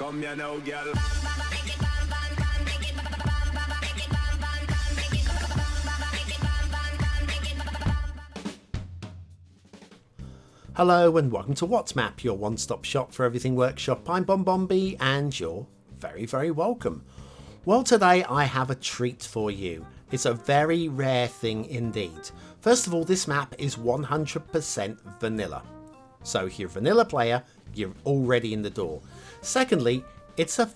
Come here now, girl. Hello and welcome to What's Map, your one-stop shop for everything workshop. I'm BonBonB and you're very, very welcome. Well, today I have a treat for you. It's a very rare thing indeed. First of all, this map is 100% vanilla. So if you're a vanilla player, you're already in the door. Secondly, it's a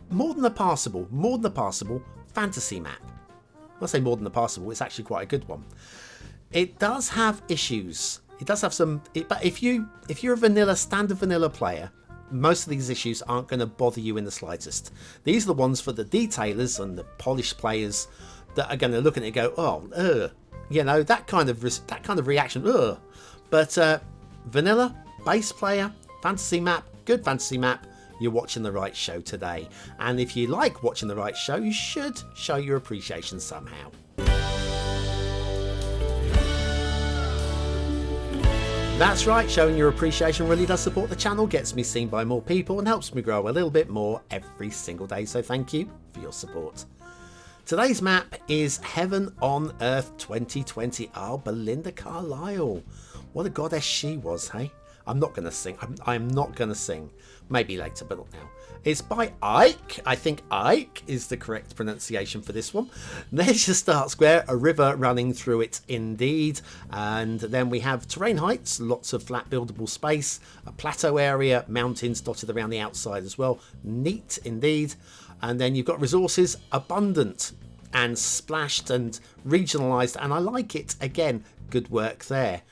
more than a passable fantasy map. When I say more than a passable, it's actually quite a good one. It does have issues. It does have some, but if you're a standard vanilla player, most of these issues aren't going to bother you in the slightest. These are the ones for the detailers and the polished players that are going to look at it and go, oh, you know, that kind of reaction, ugh. But vanilla, base player, fantasy map, good fantasy map, you're watching the right show today. And if you like watching the right show, you should show your appreciation somehow. That's right, showing your appreciation really does support the channel, gets me seen by more people and helps me grow a little bit more every single day, so thank you for your support. Today's map is Heaven on Earth 2020. Oh, Belinda Carlisle. What a goddess she was, hey? I'm not going to sing. I'm not going to sing. Maybe later, but not now. It's by AIKE. I think AIKE is the correct pronunciation for this one. There's your start square, a river running through it indeed. And then we have terrain heights, lots of flat buildable space, a plateau area, mountains dotted around the outside as well. Neat indeed. And then you've got resources, abundant and splashed and regionalised. And I like it. Again, good work there.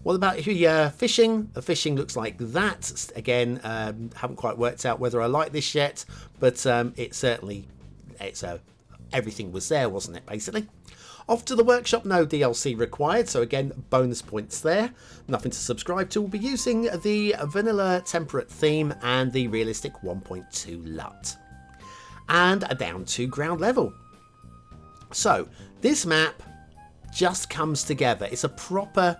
What about if you're fishing? The fishing looks like that. Again, haven't quite worked out whether I like this yet, but everything was there, wasn't it, basically? Off to the workshop, no DLC required, so again, bonus points there. Nothing to subscribe to. We'll be using the vanilla temperate theme and the realistic 1.2 LUT. And down to ground level. So, this map just comes together. It's a proper...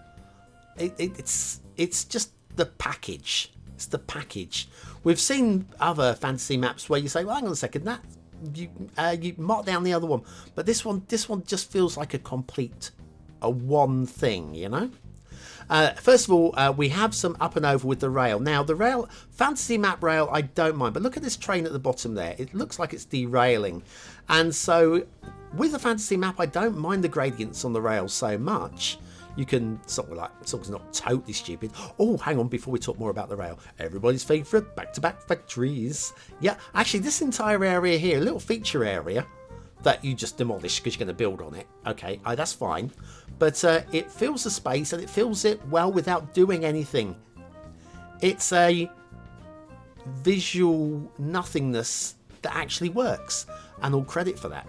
It's just the package. It's the package. We've seen other fantasy maps where you say, well, hang on a second, that you mark down the other one, but this one just feels like a one thing, you know. First of all, we have some up and over with the rail. Now the rail, fantasy map rail, I don't mind, but look at this train at the bottom there. It looks like it's derailing, and so with a fantasy map, I don't mind the gradients on the rail so much. You can sort of it's not totally stupid. Oh, hang on, before we talk more about the rail, everybody's favourite back-to-back factories. Yeah, actually, this entire area here, a little feature area that you just demolish because you're going to build on it. Okay, that's fine. But it fills the space and it fills it well without doing anything. It's a visual nothingness that actually works, and all credit for that.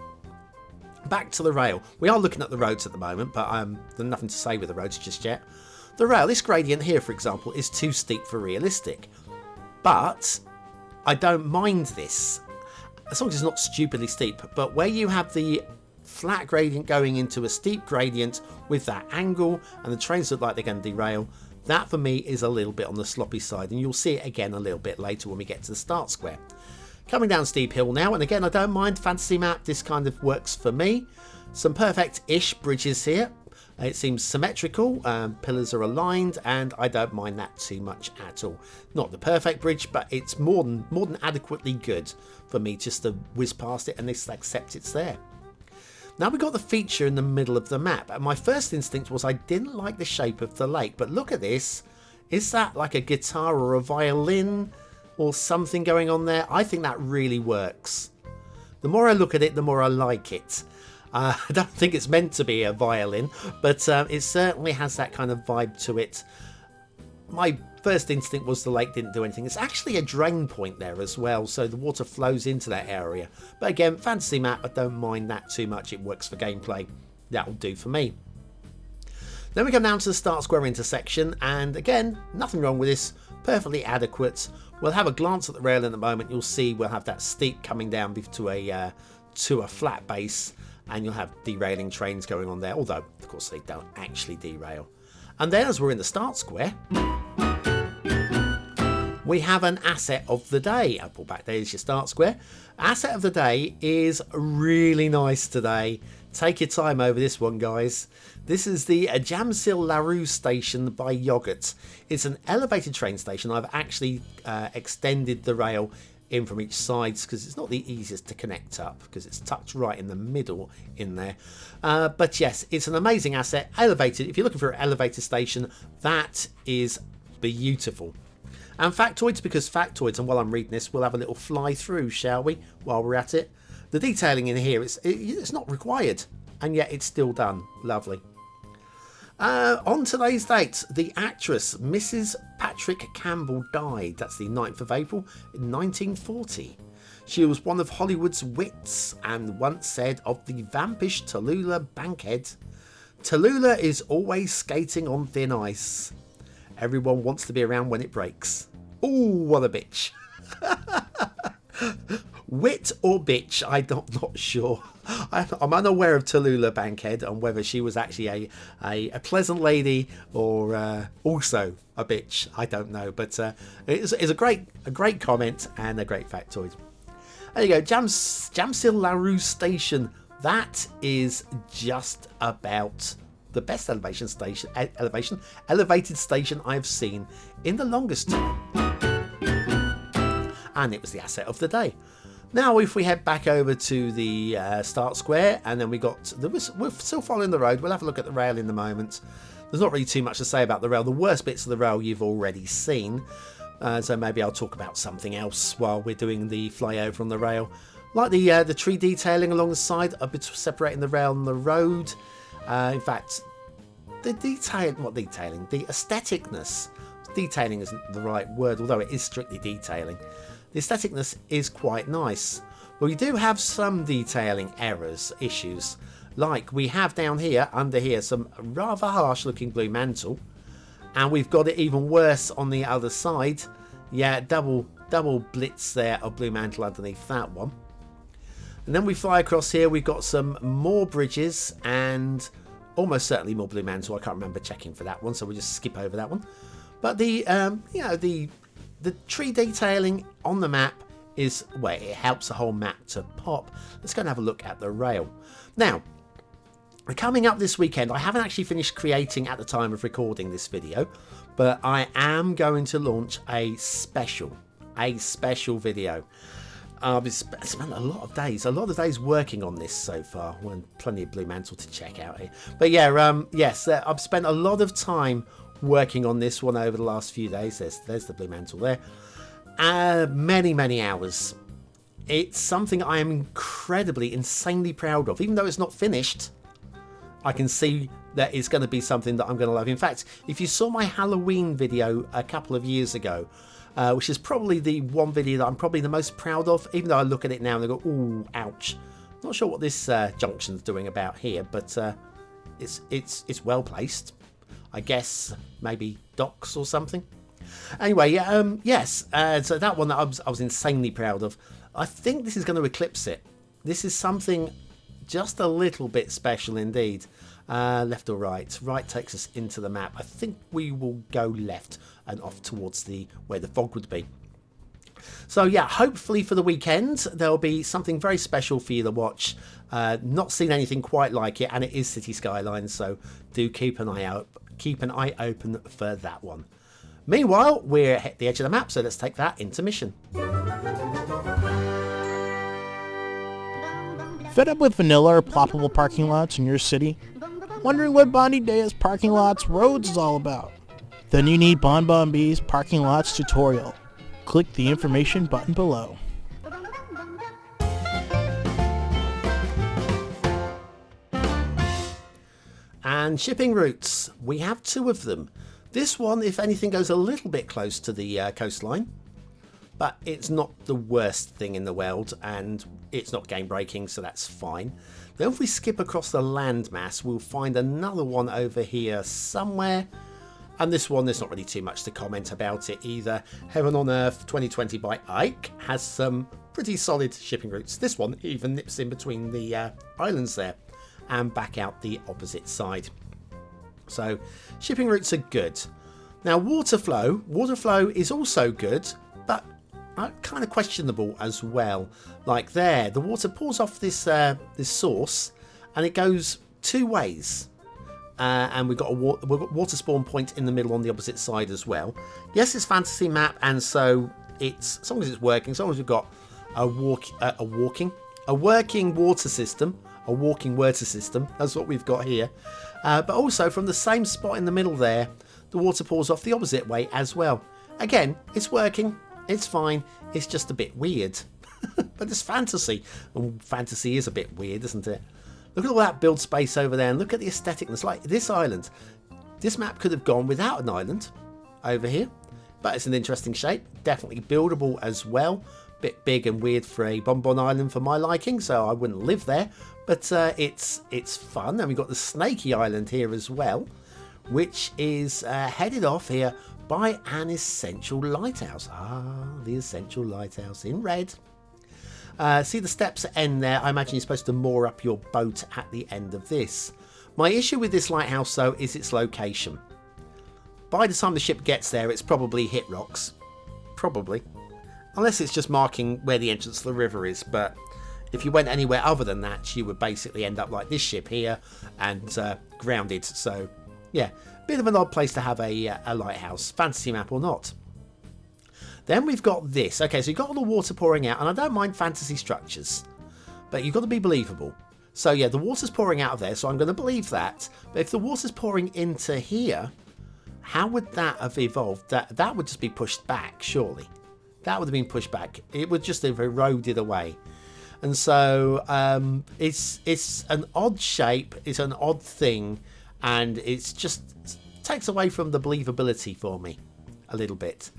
Back to the rail. We are looking at the roads at the moment, but there's nothing to say with the roads just yet. The rail, this gradient here, for example, is too steep for realistic. But I don't mind this, as long as it's not stupidly steep. But where you have the flat gradient going into a steep gradient with that angle, and the trains look like they're going to derail, that for me is a little bit on the sloppy side. And you'll see it again a little bit later when we get to the start square. Coming down steep hill now, and again, I don't mind fantasy map. This kind of works for me. Some perfect-ish bridges here. It seems symmetrical. Pillars are aligned, and I don't mind that too much at all. Not the perfect bridge, but it's more than adequately good for me just to whiz past it and just accept it's there. Now we've got the feature in the middle of the map, and my first instinct was I didn't like the shape of the lake. But look at this. Is that like a guitar or a violin? Or something going on there? I think that really works. The more I look at it, the more I like it. I don't think it's meant to be a violin, but it certainly has that kind of vibe to it. My first instinct was the lake didn't do anything. It's actually a drain point there as well, so the water flows into that area. But again, fantasy map, I don't mind that too much. It works for gameplay. That'll do for me. Then we come down to the start square intersection, and again, nothing wrong with this. Perfectly adequate. We'll have a glance at the rail in a moment. You'll see we'll have that steep coming down to a flat base, and you'll have derailing trains going on there, although of course they don't actually derail. And then as we're in the start square, we have an asset of the day. I'll pull back, there's your start square. Asset of the day is really nice today. Take your time over this one, guys. This is the Jamsil Laru station by Yogurt. It's an elevated train station. I've actually extended the rail in from each side because it's not the easiest to connect up because it's tucked right in the middle in there. But yes, it's an amazing asset. Elevated. If you're looking for an elevated station, that is beautiful. And Factoids, because Factoids, and while I'm reading this, we'll have a little fly through, shall we, while we're at it. The detailing in here, it's not required, and yet it's still done. Lovely. On today's date, the actress Mrs. Patrick Campbell died. That's the 9th of April, 1940. She was one of Hollywood's wits and once said of the vampish Tallulah Bankhead, "Tallulah is always skating on thin ice. Everyone wants to be around when it breaks." Ooh, what a bitch. Wit or bitch, I'm not sure. I'm unaware of Tallulah Bankhead and whether she was actually a pleasant lady or also a bitch. I don't know, but it's a great comment and a great factoid. There you go, Jamsil Laru Station. That is just about the best elevated station I've seen in the longest time. And it was the asset of the day. Now, if we head back over to the start square, and then we're still following the road. We'll have a look at the rail in a moment. There's not really too much to say about the rail. The worst bits of the rail you've already seen. So maybe I'll talk about something else while we're doing the flyover on the rail. Like the tree detailing along the side, a bit separating the rail and the road. In fact, the aestheticness. Detailing isn't the right word, although it is strictly detailing. The aestheticness is quite nice. Well, you do have some detailing errors, issues. Like we have down here, under here, some rather harsh looking blue mantle. And we've got it even worse on the other side. Yeah, double blitz there of blue mantle underneath that one. And then we fly across here, we've got some more bridges and almost certainly more blue mantle. I can't remember checking for that one, so we'll just skip over that one. But the tree detailing on the map is, well, it helps the whole map to pop. Let's go and have a look at the rail. Now, coming up this weekend, I haven't actually finished creating at the time of recording this video, but I am going to launch a special video. I've spent a lot of days working on this so far. Well, plenty of blue mantle to check out here. But yeah, yes, I've spent a lot of time working on this one over the last few days. There's the blue mantle there. Many hours. It's something I am insanely proud of. Even though it's not finished, I can see that it's going to be something that I'm going to love. In fact, if you saw my Halloween video a couple of years ago, which is probably the one video that I'm probably the most proud of, even though I look at it now and I go, ooh, ouch. Not sure what this junction's doing about here, but it's well placed. I guess maybe docks or something. Anyway, yes. So that one that I was insanely proud of. I think this is going to eclipse it. This is something just a little bit special indeed. Left or right? Right takes us into the map. I think we will go left and off towards where the fog would be. So yeah, hopefully for the weekend there'll be something very special for you to watch. Not seen anything quite like it, and it is Cities Skylines, so do keep an eye out. Keep an eye open for that one. Meanwhile, we're at the edge of the map, so let's take that intermission. Fed up with vanilla or ploppable parking lots in your city? Wondering what Bonnie Day's Parking Lots Roads is all about? Then you need BonBonB's Parking Lots tutorial. Click the information button below. And shipping routes, we have two of them. This one, if anything, goes a little bit close to the coastline, but it's not the worst thing in the world, and it's not game breaking, so that's fine. Then if we skip across the landmass, we'll find another one over here somewhere. And this one, there's not really too much to comment about it either. Heaven on Earth 2020 by AIKE has some pretty solid shipping routes. This one even nips in between the islands there and back out the opposite side. So shipping routes are good. Now water flow is also good, but kind of questionable as well. Like there, the water pours off this this source, and it goes two ways. And we've got a water spawn point in the middle on the opposite side as well. Yes, it's fantasy map, and so it's, as long as it's working, as long as we've got a working water system, a walking water system. That's what we've got here. But also from the same spot in the middle there, the water pours off the opposite way as well. Again, it's working. It's fine. It's just a bit weird. But it's fantasy. And fantasy is a bit weird, isn't it? Look at all that build space over there, and look at the aestheticness. Like this island. This map could have gone without an island over here. But it's an interesting shape. Definitely buildable as well. Bit big and weird for a BonBon Island for my liking, so I wouldn't live there. But it's fun. And we've got the Snaky Island here as well, which is headed off here by an essential lighthouse. Ah, the essential lighthouse in red. See the steps end there. I imagine you're supposed to moor up your boat at the end of this. My issue with this lighthouse, though, is its location. By the time the ship gets there, it's probably hit rocks. Probably. Unless it's just marking where the entrance to the river is. But if you went anywhere other than that, you would basically end up like this ship here and grounded. So, yeah, bit of an odd place to have a lighthouse, fantasy map or not. Then we've got this. Okay, so you've got all the water pouring out, and I don't mind fantasy structures, but you've got to be believable. So yeah, the water's pouring out of there, so I'm going to believe that. But if the water's pouring into here, how would that have evolved? That would just be pushed back, surely. That would have been pushed back. It would just have eroded away. And so it's an odd shape, it's an odd thing, and it's just takes away from the believability for me a little bit.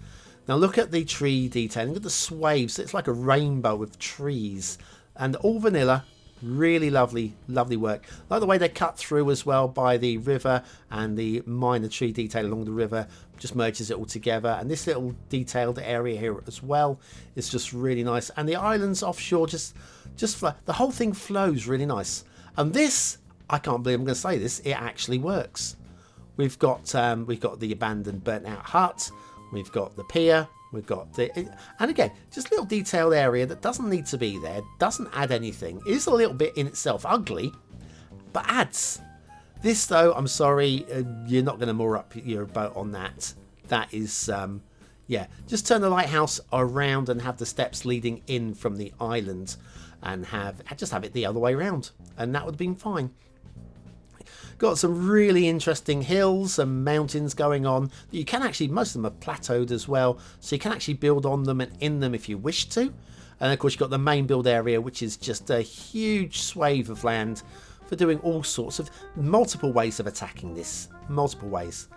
Now look at the tree detailing, look at the swaves. It's like a rainbow of trees, and all vanilla. Really lovely, lovely work. Like the way they cut through as well by the river, and the minor tree detail along the river just merges it all together. And this little detailed area here as well is just really nice. And the islands offshore just the whole thing flows really nice. And this, I can't believe I'm going to say this, it actually works. We've got the abandoned, burnt out hut. We've got the pier. We've got the, and again, just a little detailed area that doesn't need to be there, doesn't add anything. It is a little bit in itself ugly, but adds. This though, I'm sorry, you're not going to moor up your boat on that. That is, yeah, just turn the lighthouse around and have the steps leading in from the island, and just have it the other way around, and that would have been fine. Got some really interesting hills and mountains going on. You can actually, most of them are plateaued as well, so you can actually build on them and in them if you wish to. And of course you've got the main build area, which is just a huge swathe of land for doing all sorts of multiple ways of attacking this. Multiple ways.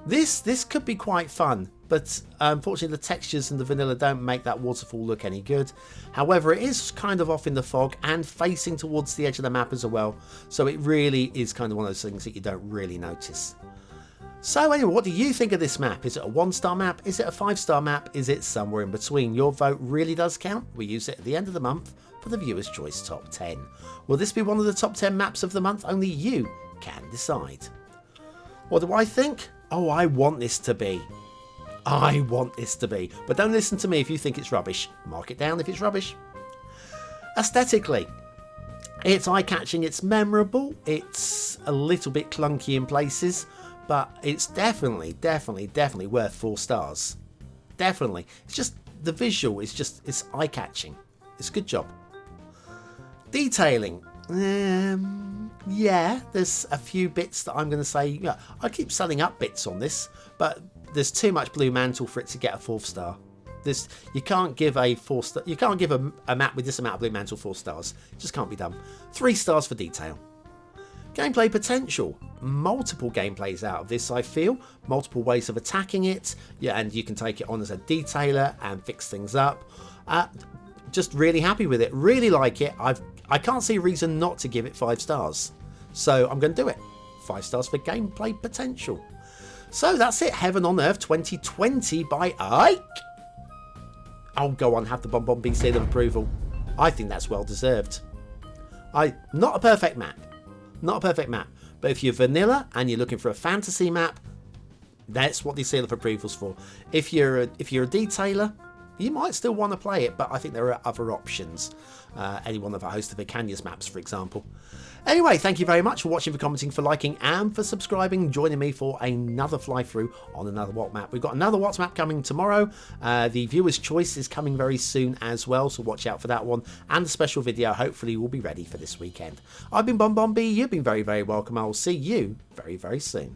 This could be quite fun, but unfortunately the textures and the vanilla don't make that waterfall look any good. However, it is kind of off in the fog and facing towards the edge of the map as well, so it really is kind of one of those things that you don't really notice. So anyway, what do you think of this map? Is it a 1-star map? Is it a 5-star map? Is it somewhere in between? Your vote really does count. We use it at the end of the month for the Viewer's Choice Top 10. Will this be one of the top 10 maps of the month? Only you can decide. What do I think? Oh, I want this to be. I want this to be. But don't listen to me if you think it's rubbish. Mark it down if it's rubbish. Aesthetically, it's eye-catching, it's memorable, it's a little bit clunky in places, but it's definitely worth 4 stars. Definitely. It's just, the visual is just, it's eye-catching. It's a good job. Detailing. Yeah, there's a few bits that I'm going to say. Yeah, I keep selling up bits on this, but there's too much blue mantle for it to get a 4th star. You can't give a 4-star. You can't give a map with this amount of blue mantle 4 stars. It just can't be done. 3 stars for detail. Gameplay potential. Multiple gameplays out of this, I feel. Multiple ways of attacking it. Yeah, and you can take it on as a detailer and fix things up. Just really happy with it. Really like it. I can't see a reason not to give it 5 stars. So I'm going to do it. 5 stars for gameplay potential. So that's it. Heaven on Earth 2020 by AIKE. Oh, go on. Have the BonBonB seal of approval. I think that's well deserved. Not a perfect map. Not a perfect map. But if you're vanilla and you're looking for a fantasy map, That's what the seal of approval's for. If you're a detailer, you might still want to play it, but I think there are other options. Any one of a host of Icanius maps, for example. Anyway, thank you very much for watching, for commenting, for liking, and for subscribing. Joining me for another fly-through on another What map. We've got another What map coming tomorrow. The viewer's choice is coming very soon as well, so watch out for that one. And the special video hopefully will be ready for this weekend. I've been BonBonB. You've been very, very welcome. I will see you very, very soon.